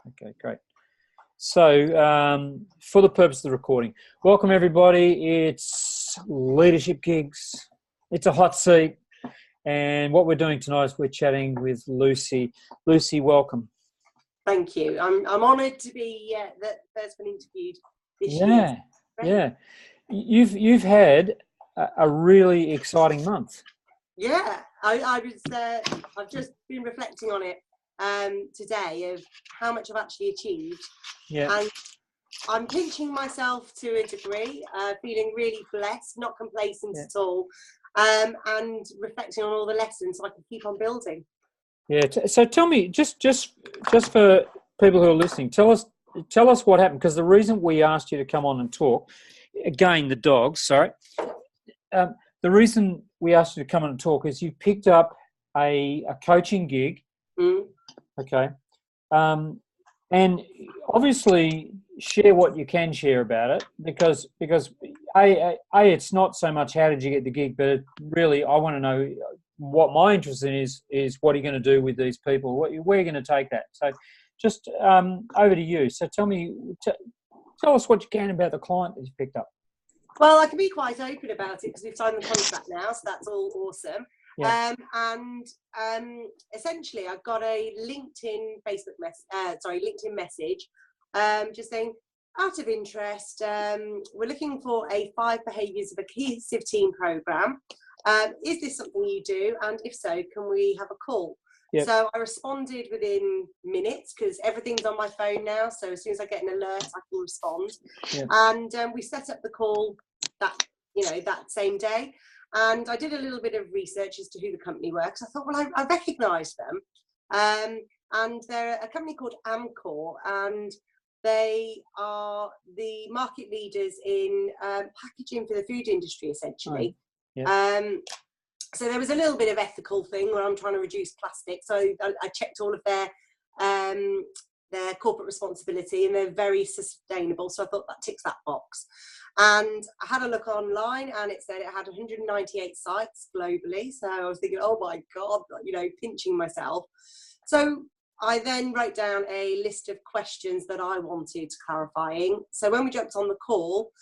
Okay, great. So, for the purpose of the recording, welcome everybody. It's Leadership Gigs. It's a hot seat. And what we're doing tonight is we're chatting with Lucy. Lucy, welcome. Thank you. I'm honoured to be the first one interviewed this year. Yeah. You've had a really exciting month. Yeah, I've just been reflecting on it today of how much I've actually achieved. Yeah. And I'm pinching myself to a degree, feeling really blessed, not complacent at all, and reflecting on all the lessons so I can keep on building. Yeah. So tell me, just for people who are listening, tell us what happened, because the reason we asked you to come on and talk, again, the dogs, sorry. The reason we asked you to come on and talk is you picked up a coaching gig. Okay. And obviously share what you can share about it, because it's not so much how did you get the gig, but really I want to know what my interest in is what are you going to do with these people? Where are you going to take that? So just over to you. So tell us what you can about the client that you picked up. Well, I can be quite open about it because we've signed the contract now, so that's all awesome. Yeah. Essentially, I've got a LinkedIn message, just saying, out of interest, we're looking for a 5 behaviours of a cohesive team program. Is this something you do? And if so, can we have a call? Yep. So I responded within minutes because everything's on my phone now. So as soon as I get an alert, I can respond. Yep. And we set up the call that same day. And I did a little bit of research as to who the company were, because I thought, well, I recognise them. And they're a company called Amcor, and they are the market leaders in packaging for the food industry, essentially. Right. Yeah. So there was a little bit of ethical thing where I'm trying to reduce plastic. So I checked all of their corporate responsibility, and they're very sustainable. So I thought that ticks that box. And I had a look online, and it said it had 198 sites globally. So I was thinking, oh my God, pinching myself. So I then wrote down a list of questions that I wanted clarifying. So when we jumped on the call,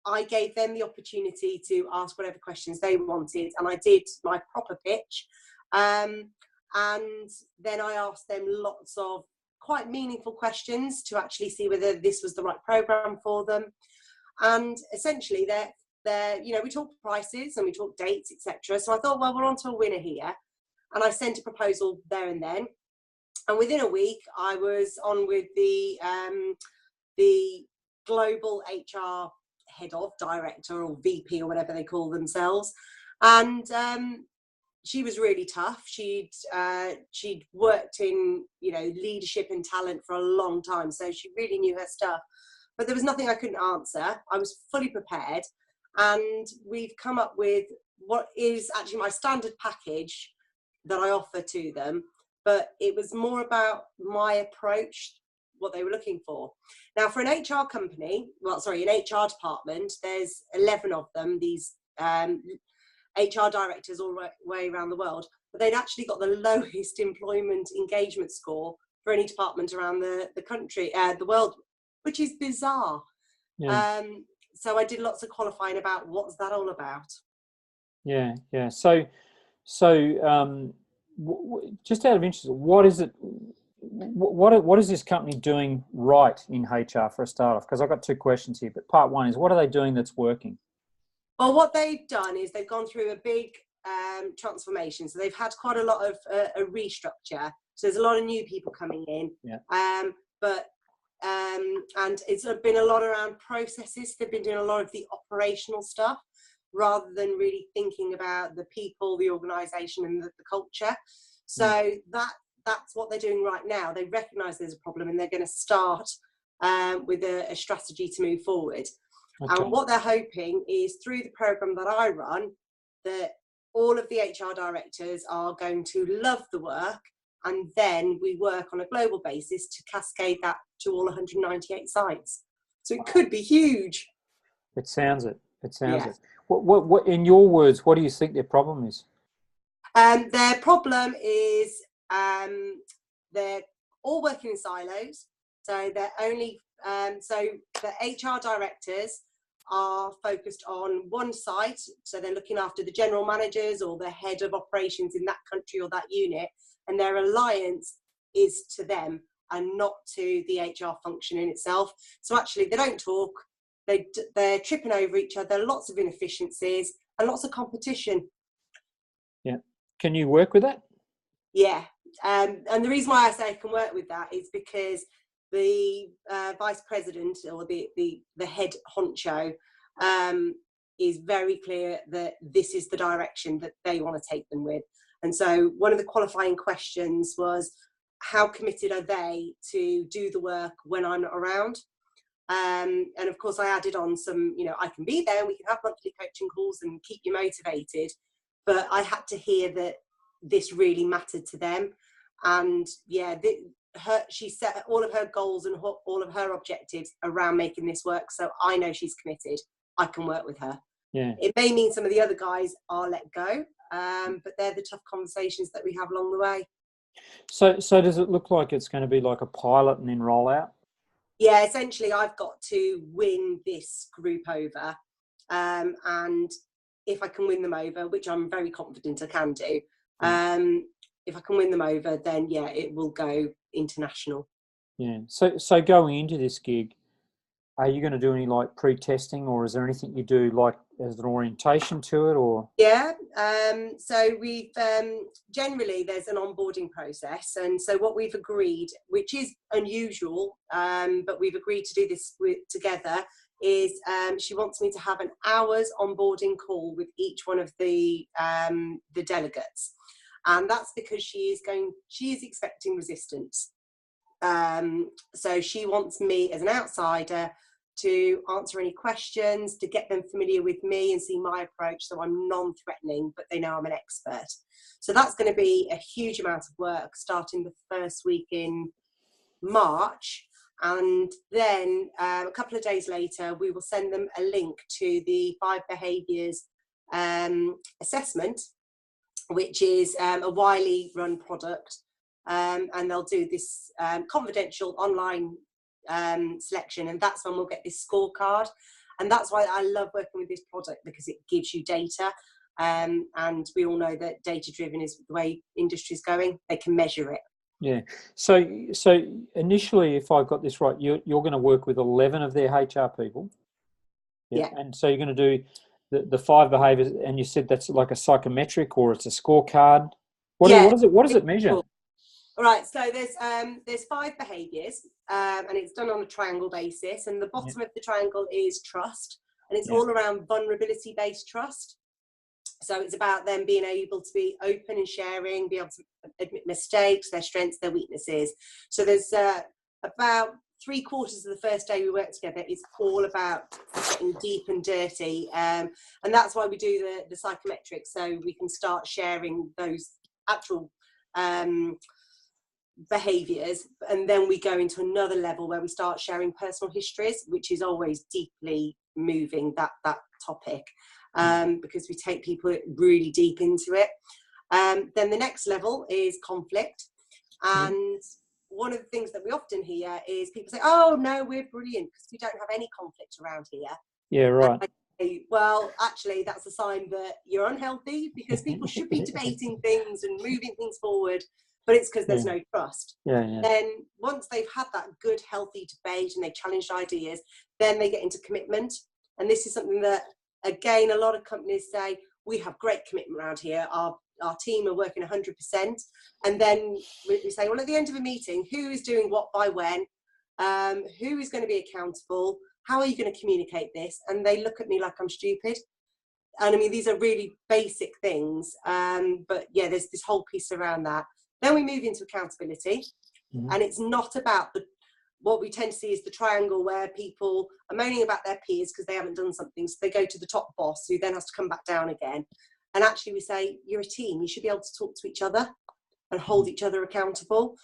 I gave them the opportunity to ask whatever questions they wanted, and I did my proper pitch. And then I asked them lots of quite meaningful questions to actually see whether this was the right program for them. And essentially, we talked prices and we talked dates, etc. So I thought, well, we're on to a winner here. And I sent a proposal there and then. And within a week, I was on with the global HR head of director or VP or whatever they call themselves. And she was really tough. She'd worked in leadership and talent for a long time, so she really knew her stuff. But there was nothing I couldn't answer. I was fully prepared, and we've come up with what is actually my standard package that I offer to them. But it was more about my approach, what they were looking for. Now, for an HR company, an HR department, there's 11 of them, these HR directors all the way around the world, but they'd actually got the lowest employment engagement score for any department around the country, the world, which is bizarre. Yeah. So I did lots of qualifying about what's that all about. Yeah. So just out of interest, what is it? What is this company doing right in HR for a start off? Because I've got 2 questions here, but part 1 is, what are they doing that's working? Well, what they've done is they've gone through a big transformation. So they've had quite a lot of a restructure. So there's a lot of new people coming in. Yeah. And it's been a lot around processes. They've been doing a lot of the operational stuff rather than really thinking about the people, the organisation, and the culture. So that's what they're doing right now. They recognise there's a problem, and they're going to start with a strategy to move forward. Okay. And what they're hoping is, through the program that I run, that all of the HR directors are going to love the work, and then we work on a global basis to cascade that to all 198 sites. So it could be huge. It sounds it. What in your words, what do you think their problem is? Their problem is they're all working in silos. So they're only, so the HR directors are focused on one site. So they're looking after the general managers or the head of operations in that country or that unit. And their alliance is to them and not to the HR function in itself. So actually they don't talk, they're tripping over each other, lots of inefficiencies and lots of competition. Yeah. Can you work with that? Yeah. And the reason why I say I can work with that is because the vice president or the head honcho is very clear that this is the direction that they want to take them with. And so one of the qualifying questions was, how committed are they to do the work when I'm not around? And of course I added on some, I can be there and we can have monthly coaching calls and keep you motivated. But I had to hear that this really mattered to them. And yeah, she set all of her goals and all of her objectives around making this work. So I know she's committed. I can work with her. Yeah. It may mean some of the other guys are let go, but they're the tough conversations that we have along the way. So does it look like it's going to be like a pilot and then roll out? Yeah, essentially I've got to win this group over. And if I can win them over, which I'm very confident I can do, if I can win them over, then yeah, it will go international. Yeah. So going into this gig, are you going to do any like pre-testing, or is there anything you do like as an orientation to it, or? Yeah. So we've generally there's an onboarding process, and so what we've agreed, which is unusual, but we've agreed to do this together, is she wants me to have an hour's onboarding call with each one of the delegates, and that's because she is expecting resistance. So she wants me as an outsider to answer any questions, to get them familiar with me and see my approach so I'm non-threatening, but they know I'm an expert. So that's going to be a huge amount of work starting the first week in March. And then a couple of days later, we will send them a link to the 5 behaviours assessment, which is a Wiley run product. And they'll do this confidential online selection, and that's when we'll get this scorecard. And that's why I love working with this product, because it gives you data, and we all know that data driven is the way industry is going. They can measure it. Yeah. So initially, if I got this right, you're going to work with 11 of their HR people. Yeah. And so you're going to do the 5 behaviours, and you said that's like a psychometric or it's a scorecard. What does it measure? Cool. All right, so there's 5 behaviours, and it's done on a triangle basis, and the bottom of the triangle is trust, and it's all around vulnerability-based trust. So it's about them being able to be open and sharing, be able to admit mistakes, their strengths, their weaknesses. So there's about 3/4 of the first day we work together, it's all about getting deep and dirty, and that's why we do the psychometrics, so we can start sharing those actual behaviours, and then we go into another level where we start sharing personal histories, which is always deeply moving, that topic, because we take people really deep into it. Then the next level is conflict, and one of the things that we often hear is people say, oh no, we're brilliant because we don't have any conflict around here. Yeah, right. Well, actually that's a sign that you're unhealthy, because people should be debating things and moving things forward, but it's because there's no trust. Then once they've had that good healthy debate and they challenged ideas, then they get into commitment. And this is something that, again, a lot of companies say, we have great commitment around here, our team are working 100%, and then we say, well, at the end of a meeting, who is doing what by when, who is going to be accountable, how are you going to communicate this? And they look at me like I'm stupid. And I mean, these are really basic things, but yeah, there's this whole piece around that. Then we move into accountability, and it's not about what we tend to see is the triangle where people are moaning about their peers because they haven't done something, so they go to the top boss who then has to come back down again. And actually we say, you're a team, you should be able to talk to each other and hold each other accountable.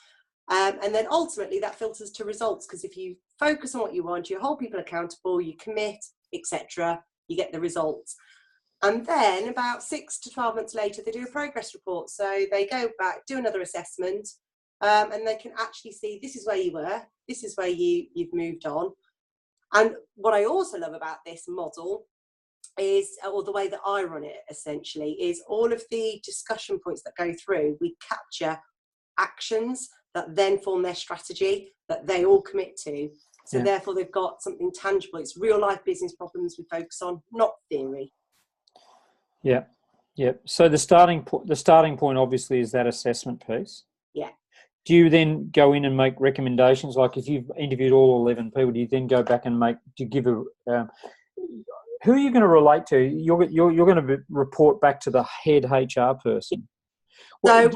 And then ultimately that filters to results, because if you focus on what you want, you hold people accountable, you commit, etc., you get the results. And then about 6 to 12 months later, they do a progress report. So they go back, do another assessment, and they can actually see this is where you were, this is where you've moved on. And what I also love about this model is, or the way that I run it essentially, is all of the discussion points that go through, we capture actions that then form their strategy that they all commit to. So therefore they've got something tangible. It's real life business problems we focus on, not theory. Yeah. Yeah. So the starting point obviously is that assessment piece. Yeah. Do you then go in and make recommendations? Like if you've interviewed all 11 people, do you then go back and give a who are you going to relate to? You're going to report back to the head HR person. So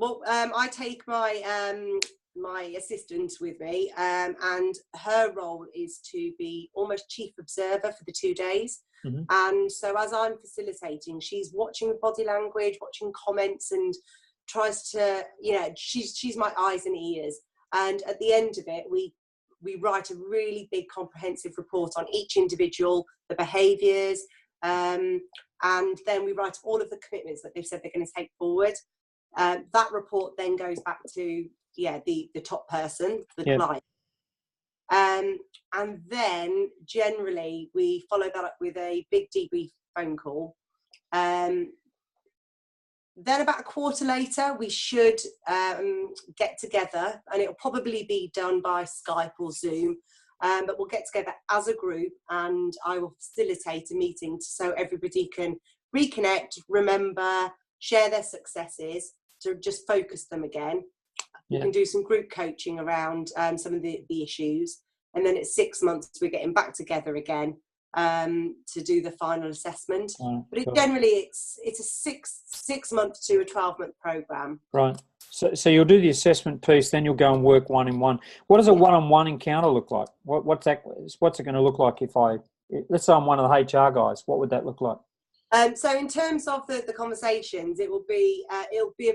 I take my assistant with me, and her role is to be almost chief observer for the 2 days. Mm-hmm. And so as I'm facilitating, she's watching body language, watching comments, and tries to, she's my eyes and ears. And at the end of it, we write a really big comprehensive report on each individual, the behaviours, and then we write all of the commitments that they've said they're going to take forward. That report then goes back to the top person, the client. And then generally we follow that up with a big debrief phone call. Then about a quarter later, we should get together, and it'll probably be done by Skype or Zoom, but we'll get together as a group, and I will facilitate a meeting so everybody can reconnect, remember, share their successes, to just focus them again. We can do some group coaching around some of the issues, and then at 6 months we're getting back together again to do the final assessment. But generally it's a six month to a 12-month program. Right. So you'll do the assessment piece, then you'll go and work one-on-one. What does a one-on-one encounter look like? What's it going to look like let's say I'm one of the HR guys? What would that look like? So in terms of the conversations, it'll be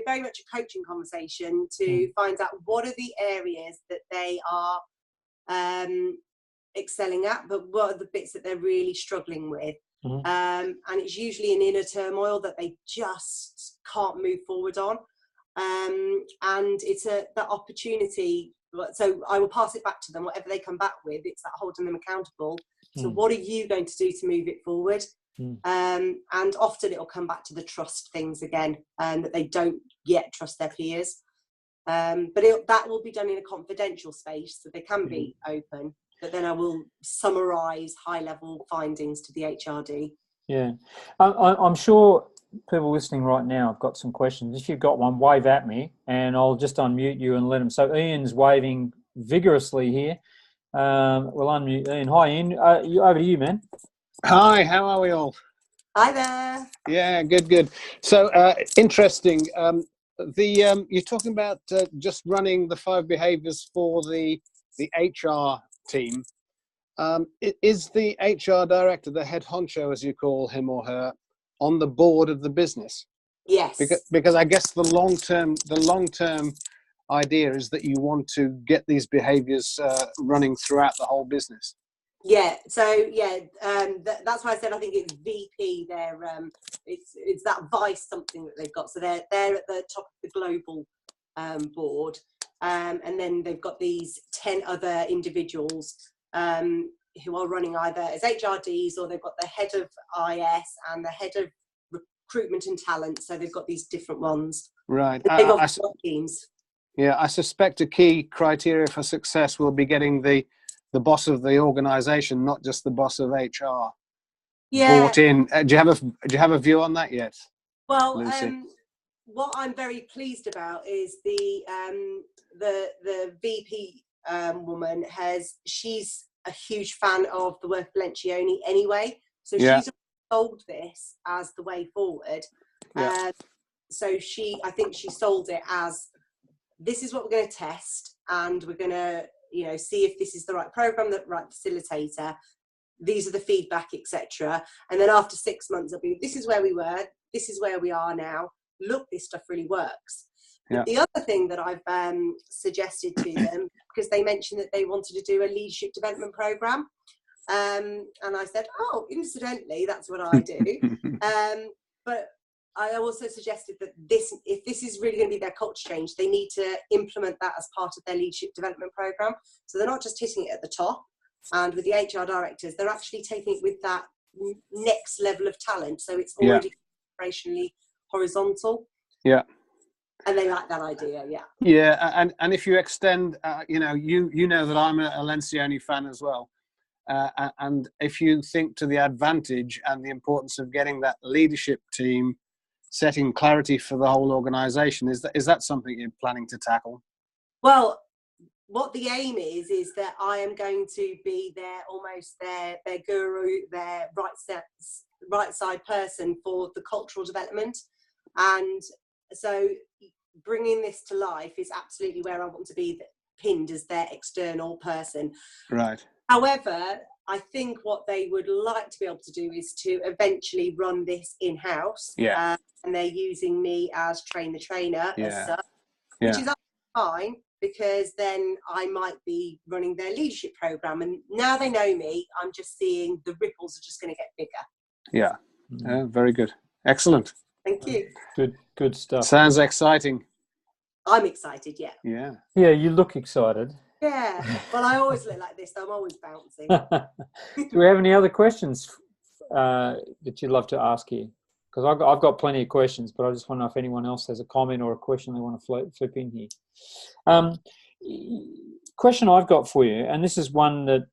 very much a coaching conversation to find out what are the areas that they are excelling at, but what are the bits that they're really struggling with. And it's usually an inner turmoil that they just can't move forward on. And it's that opportunity. So I will pass it back to them, whatever they come back with, it's that holding them accountable. So what are you going to do to move it forward? And often it'll come back to the trust things again, that they don't yet trust their peers. But that will be done in a confidential space, so they can be open. But then I will summarise high-level findings to the HRD. Yeah, I'm sure people listening right now have got some questions. If you've got one, wave at me, and I'll just unmute you and let them. So Ian's waving vigorously here. We'll unmute Ian. Hi, Ian. Over to you, man. Hi, how are we all? Hi there. Yeah, good. So interesting. You're talking about just running the 5 behaviours for the HR team. Is the HR director, the head honcho, as you call him or her, on the board of the business? Yes. Because I guess the long term idea is that you want to get these behaviours running throughout the whole business. Yeah, so that's why I said I think it's VP. It's that vice something that they've got. So they're at the top of the global board, and then they've got these 10 other individuals who are running either as HRDs, or they've got the head of IS and the head of recruitment and talent. So they've got these different ones. Right. They've got teams. Yeah, I suspect a key criteria for success will be getting the boss of the organisation, not just the boss of HR, bought in. Do you have a view on that yet? Well, Lucy? What I'm very pleased about is the VP woman she's a huge fan of the work of Lencioni anyway, so she's sold this as the way forward. So I think she sold it as, this is what we're going to test, and we're going to see if this is the right program, the right facilitator, these are the feedback, etc. And then after 6 months it'll be, this is where we were, this is where we are now, look, this stuff really works. The other thing that I've suggested to them, because they mentioned that they wanted to do a leadership development program, and I said, oh, incidentally, that's what I do. But I also suggested that if this is really going to be their culture change, they need to implement that as part of their leadership development program. So they're not just hitting it at the top. And with the HR directors, they're actually taking it with that next level of talent. So it's already operationally horizontal. Yeah. And they like that idea, yeah. Yeah, and if you extend, you know that I'm a Lencioni fan as well. And if you think to the advantage and the importance of getting that leadership team, setting clarity for the whole organisation, is that something you're planning to tackle? Well, what the aim is that I am going to be their guru, their right side person for the cultural development. And so bringing this to life is absolutely where I want to be pinned as their external person. Right. However, I think what they would like to be able to do is to eventually run this in-house. Yeah. And they're using me as train the trainer as such, Yeah. which is fine, because then I might be running their leadership program. And now they know me, I'm just seeing the ripples are just going to get bigger. Yeah. Very good. Excellent. Thank you. Good stuff. Sounds exciting. I'm excited, yeah. Yeah. Yeah, you look excited. Yeah. Well, I always look like this, so I'm always bouncing. Do we have any other questions that you'd love to ask here? Because I've got plenty of questions, but I just want to know if anyone else has a comment or a question they want to flip in here. Question I've got for you, and this is one that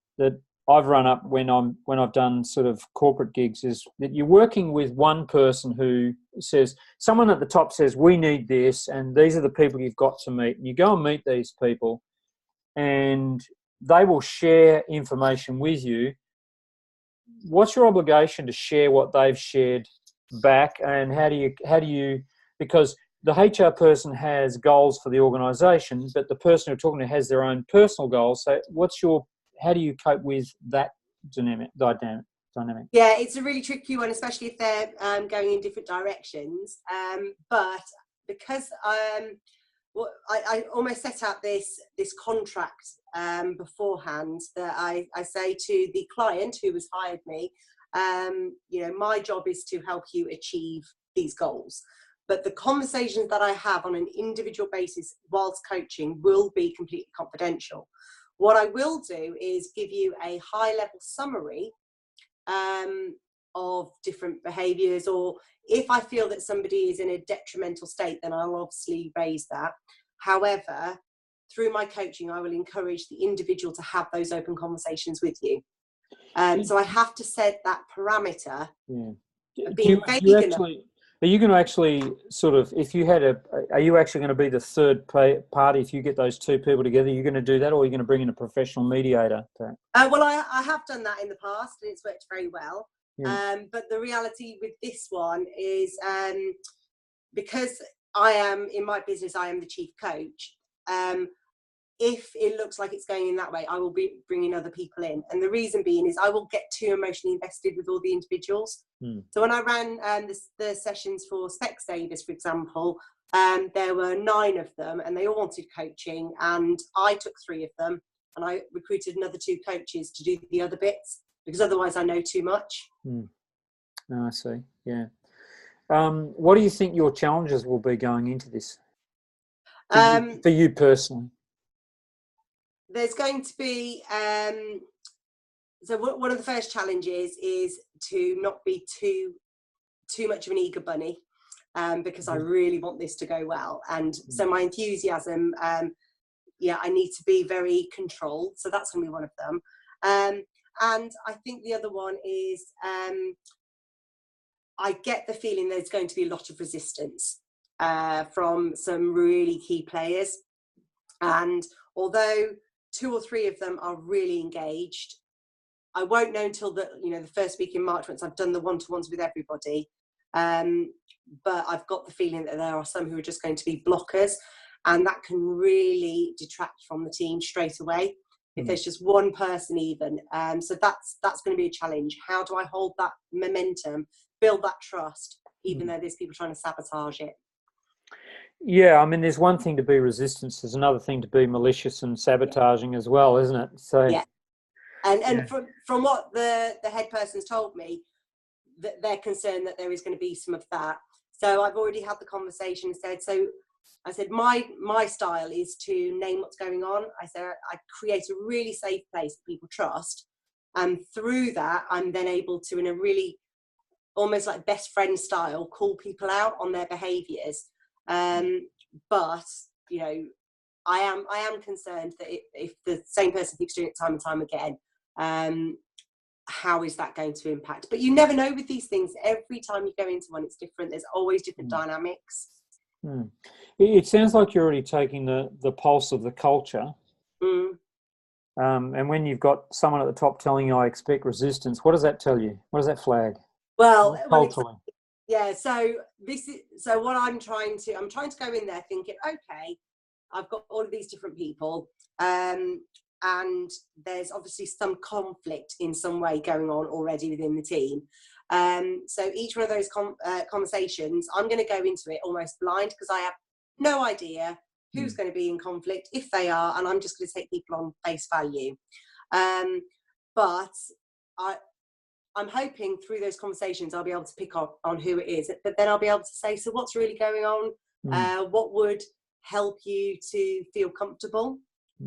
I've run up when I've done sort of corporate gigs, is that you're working with one person who says, someone at the top says, we need this, and these are the people you've got to meet. And you go and meet these people, and they will share information with you. What's your obligation to share what they've shared back, and how do you because the HR person has goals for the organisation, but the person you're talking to has their own personal goals. So how do you cope with that dynamic? Yeah, it's a really tricky one, especially if they're going in different directions. But because I almost set out this contract beforehand, that I say to the client who has hired me, my job is to help you achieve these goals. But the conversations that I have on an individual basis whilst coaching will be completely confidential. What I will do is give you a high-level summary of different behaviours, or if I feel that somebody is in a detrimental state, then I'll obviously raise that. However, through my coaching, I will encourage the individual to have those open conversations with you. So I have to set that parameter. Yeah. Of being vague enough. Are you going to actually sort of, are you actually going to be the third party if you get those two people together? You're going to do that, or are you going to bring in a professional mediator? Well, I have done that in the past, and it's worked very well. Yeah. But the reality with this one is, because I am in my business, I am the chief coach. If it looks like it's going in that way, I will be bringing other people in. And the reason being is I will get too emotionally invested with all the individuals. So when I ran the sessions for Specsavers, for example, there were 9 of them, and they all wanted coaching, and I took 3 of them, and I recruited another 2 coaches to do the other bits, because otherwise I know too much. Oh, I see. Yeah. What do you think your challenges will be going into this for you personally? There's going to be so one of the first challenges is to not be too much of an eager bunny, because I really want this to go well, and so my enthusiasm, I need to be very controlled. So that's going to be one of them, and I think the other one is I get the feeling there's going to be a lot of resistance from some really key players, and although 2 or 3 of them are really engaged, I won't know until the first week in March, once I've done the one-to-ones with everybody. But I've got the feeling that there are some who are just going to be blockers, and that can really detract from the team straight away if there's just one person even. So that's going to be a challenge. How do I hold that momentum, build that trust, even though there's people trying to sabotage it? Yeah, I mean, there's one thing to be resistance. There's another thing to be malicious and sabotaging as well, isn't it? So yeah, and from what the head person's told me, that they're concerned that there is going to be some of that. So I've already had the conversation and said, so I said, my style is to name what's going on. I said, I create a really safe place that people trust. And through that, I'm then able to, in a really almost like best friend style, call people out on their behaviours. But, you know, I am concerned that if the same person keeps doing it time and time again, how is that going to impact? But you never know with these things. Every time you go into one, it's different. There's always different dynamics. It sounds like you're already taking the pulse of the culture. And when you've got someone at the top telling you, I expect resistance, what does that tell you? What does that flag? Well, culturally. Yeah, so what I'm trying to go in there thinking, okay, I've got all of these different people, and there's obviously some conflict in some way going on already within the team. So each one of those conversations, I'm going to go into it almost blind because I have no idea who's going to be in conflict, if they are, and I'm just going to take people on face value. But I'm hoping through those conversations I'll be able to pick up on who it is, but then I'll be able to say, so what's really going on? What would help you to feel comfortable?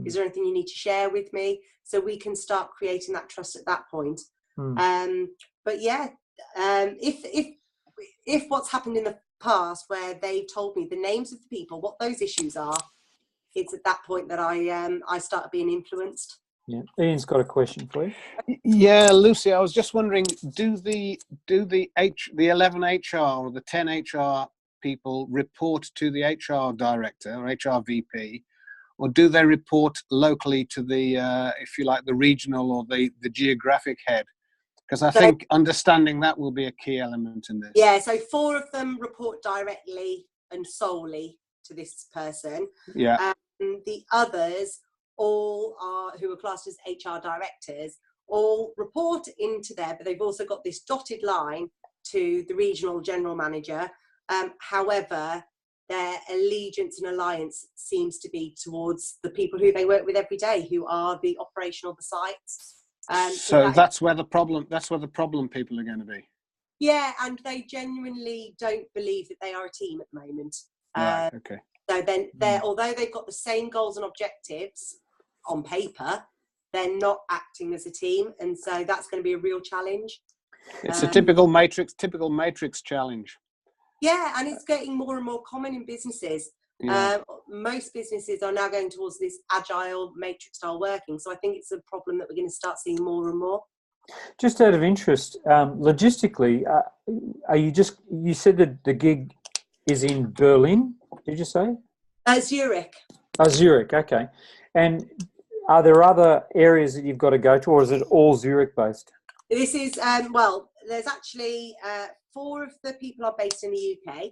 Is there anything you need to share with me? So we can start creating that trust at that point. But yeah, if what's happened in the past where they've told me the names of the people, what those issues are, it's at that point that I start being influenced. Yeah, Ian's got a question for you. Yeah, Lucy, I was just wondering, do the 11 HR or the 10 HR people report to the HR director or HR VP, or do they report locally to the, if you like, the regional or the geographic head? Because I think understanding that will be a key element in this. Yeah, so 4 of them report directly and solely to this person. Yeah. The others all who are classed as HR directors, all report into there, but they've also got this dotted line to the regional general manager. However, their allegiance and alliance seems to be towards the people who they work with every day, who are the operational the sites. So that's where the problem people are going to be. Yeah, and they genuinely don't believe that they are a team at the moment. Right, okay. So then although they've got the same goals and objectives on paper, they're not acting as a team, and so that's going to be a real challenge. It's a typical matrix challenge. Yeah, and it's getting more and more common in businesses. Yeah. Most businesses are now going towards this agile matrix style working, so I think it's a problem that we're going to start seeing more and more. Just out of interest, logistically, you said that the gig is in Berlin, did you say? Zurich. Oh, Zurich, okay. And are there other areas that you've got to go to, or is it all Zurich based? This is, well, there's actually 4 of the people are based in the UK.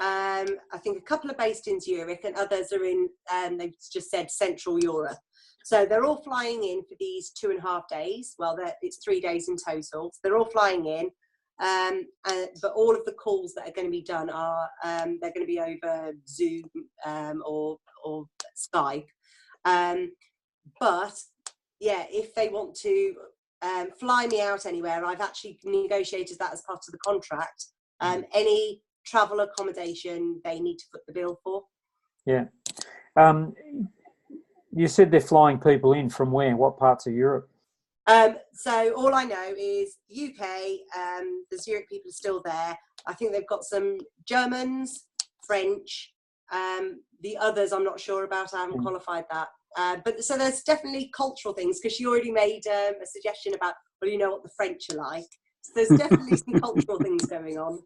I think a couple are based in Zurich and others are in, they've just said Central Europe. So they're all flying in for these 2.5 days. Well, it's 3 days in total. So they're all flying in. But all of the calls that are going to be done are, they're going to be over Zoom or Skype. But yeah, if they want to fly me out anywhere, I've actually negotiated that as part of the contract. Any travel accommodation they need to foot the bill for. Yeah. You said they're flying people in from where? What parts of Europe? So all I know is UK, the Zurich people are still there. I think they've got some Germans, French, the others I'm not sure about. I haven't qualified that. But so there's definitely cultural things, because she already made a suggestion about, well, you know what the French are like. So there's definitely some cultural things going on.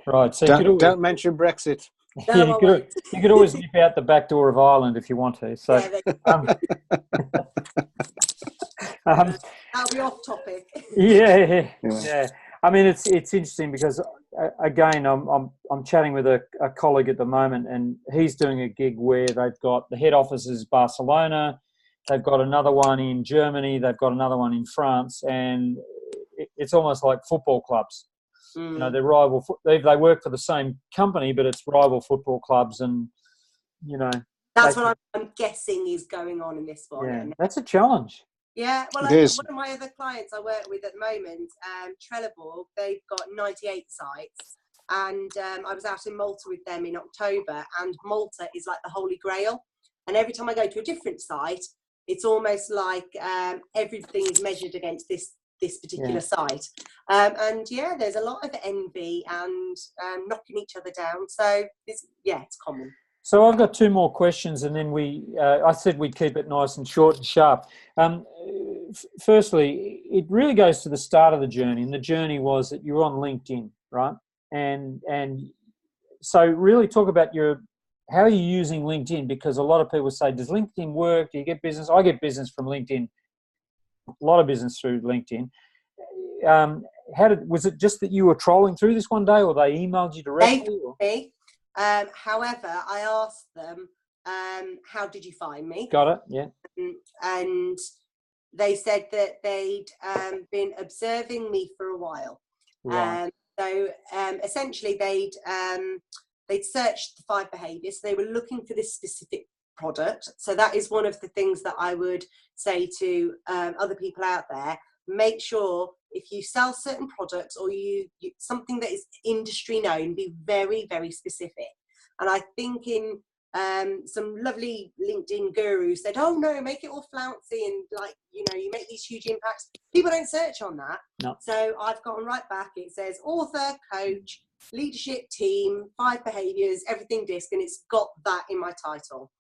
Right. So don't mention Brexit. No, you could always nip out the back door of Ireland if you want to. So that'll be off topic. Yeah. I mean, it's interesting because again, I'm chatting with a colleague at the moment, and he's doing a gig where they've got the head office is Barcelona, they've got another one in Germany, they've got another one in France, and it's almost like football clubs. You know, they're rival. They work for the same company, but it's rival football clubs, and you know. That's what I'm guessing is going on in this one. Yeah, that's a challenge. Yeah, well, one of my other clients I work with at the moment, Trelleborg, they've got 98 sites, and I was out in Malta with them in October, and Malta is like the Holy Grail. And every time I go to a different site, it's almost like everything is measured against this particular site. And yeah, there's a lot of envy and knocking each other down. So it's common. So I've got two more questions, and then I said we'd keep it nice and short and sharp. Firstly, it really goes to the start of the journey, and the journey was that you're on LinkedIn, right? And so really talk about how are you using LinkedIn? Because a lot of people say, does LinkedIn work? Do you get business? I get business from LinkedIn, a lot of business through LinkedIn. Was it just that you were trolling through this one day, or they emailed you directly? However, I asked them, how did you find me? Got it, yeah. And they said that they'd been observing me for a while. Right. So essentially they'd searched the 5 behaviours. They were looking for this specific product. So that is one of the things that I would say to other people out there. Make sure if you sell certain products or you something that is industry known, be very, very specific. And I think in some lovely LinkedIn gurus said, oh no, make it all flouncy and you make these huge impacts. People don't search on that. No. So I've gone right back. It says author, coach, leadership team, 5 behaviours, everything disc, and it's got that in my title.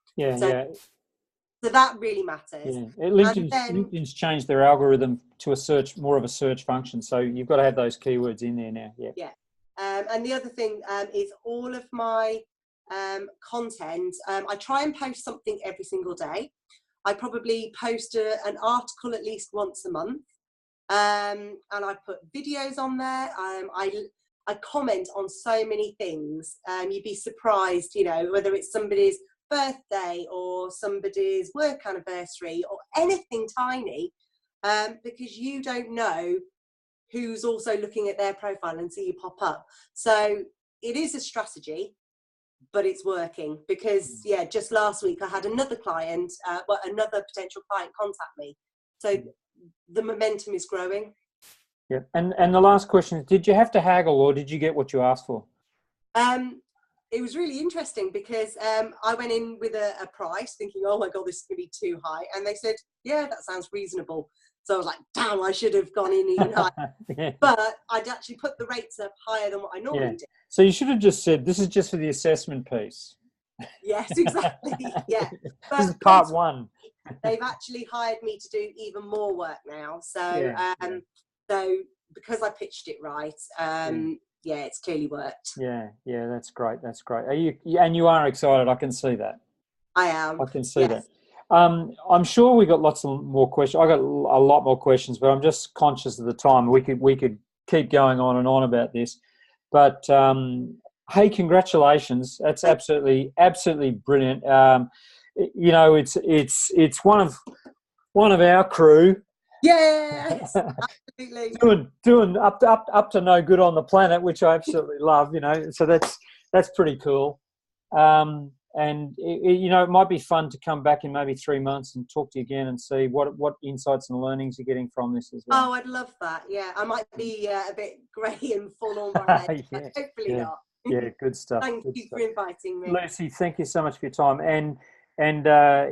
So that really matters. Yeah. LinkedIn's changed their algorithm to more of a search function. So you've got to have those keywords in there now. Yeah. Yeah. And the other thing is all of my content. I try and post something every single day. I probably post an article at least once a month. And I put videos on there. I comment on so many things. You'd be surprised, whether it's somebody's birthday or somebody's work anniversary or anything tiny, because you don't know who's also looking at their profile and see you pop up. So it is a strategy, but it's working because just last week I had another client, another potential client contact me. So the momentum is growing. Yeah. And the last question is, did you have to haggle or did you get what you asked for? It was really interesting because I went in with a price thinking, oh my God, this is going to be too high. And they said, yeah, that sounds reasonable. So I was like, damn, I should have gone in even higher. Yeah. But I'd actually put the rates up higher than what I normally do. So you should have just said, this is just for the assessment piece. Yes, exactly. Yeah. But this is part 1. They've actually hired me to do even more work now. So, so because I pitched it right, it's clearly worked. Yeah, that's great. That's great. You are excited. I can see that. I am. I can see that. I'm sure we got lots of more questions. I got a lot more questions, but I'm just conscious of the time. We could keep going on and on about this, but hey, congratulations! That's absolutely brilliant. It's one of our crew. Yes, absolutely. doing up to no good on the planet, which I absolutely love. So that's pretty cool. And it might be fun to come back in maybe 3 months and talk to you again and see what insights and learnings you're getting from this as well. Oh, I'd love that. Yeah, I might be a bit grey and full on my head, but hopefully not. Yeah, good stuff. Thank you for inviting me. Lucy, thank you so much for your time. And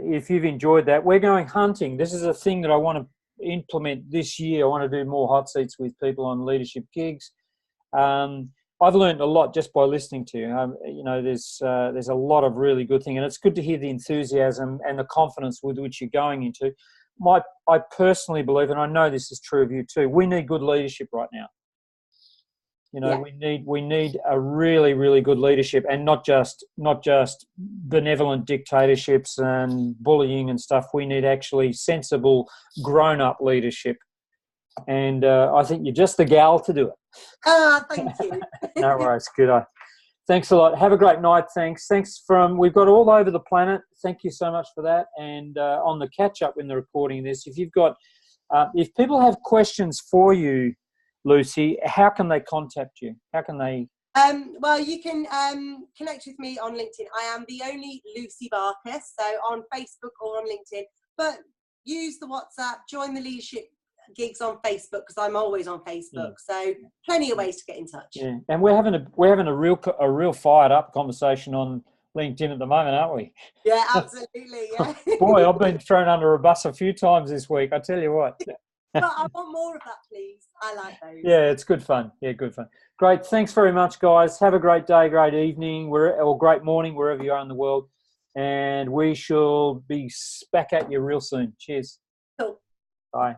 if you've enjoyed that, we're going hunting. This is a thing that I want to implement this year. I want to do more hot seats with people on leadership gigs. I've learned a lot just by listening to you. There's a lot of really good things, and it's good to hear the enthusiasm and the confidence with which you're going into. I personally believe, and I know this is true of you too, we need good leadership right now. We need a really, really good leadership, and not just benevolent dictatorships and bullying and stuff. We need actually sensible, grown-up leadership. And I think you're just the gal to do it. Thank you. No worries. Good. Thanks a lot. Have a great night. Thanks. We've got all over the planet. Thank you so much for that. And on the catch up when they're recording this, if if people have questions for you, Lucy, how can they contact you? How can they? Well, you can connect with me on LinkedIn. I am the only Lucy Barkas, so on Facebook or on LinkedIn. But use the WhatsApp, join the leadership gigs on Facebook because I'm always on Facebook. So plenty of ways to get in touch. Yeah, and we're having a real fired up conversation on LinkedIn at the moment, aren't we? Yeah, absolutely. Yeah. Boy, I've been thrown under a bus a few times this week. I tell you what. But I want more of that, please. I like those. Yeah, it's good fun. Yeah, good fun. Great. Thanks very much, guys. Have a great day, great evening, or great morning, wherever you are in the world. And we shall be back at you real soon. Cheers. Cool. Bye.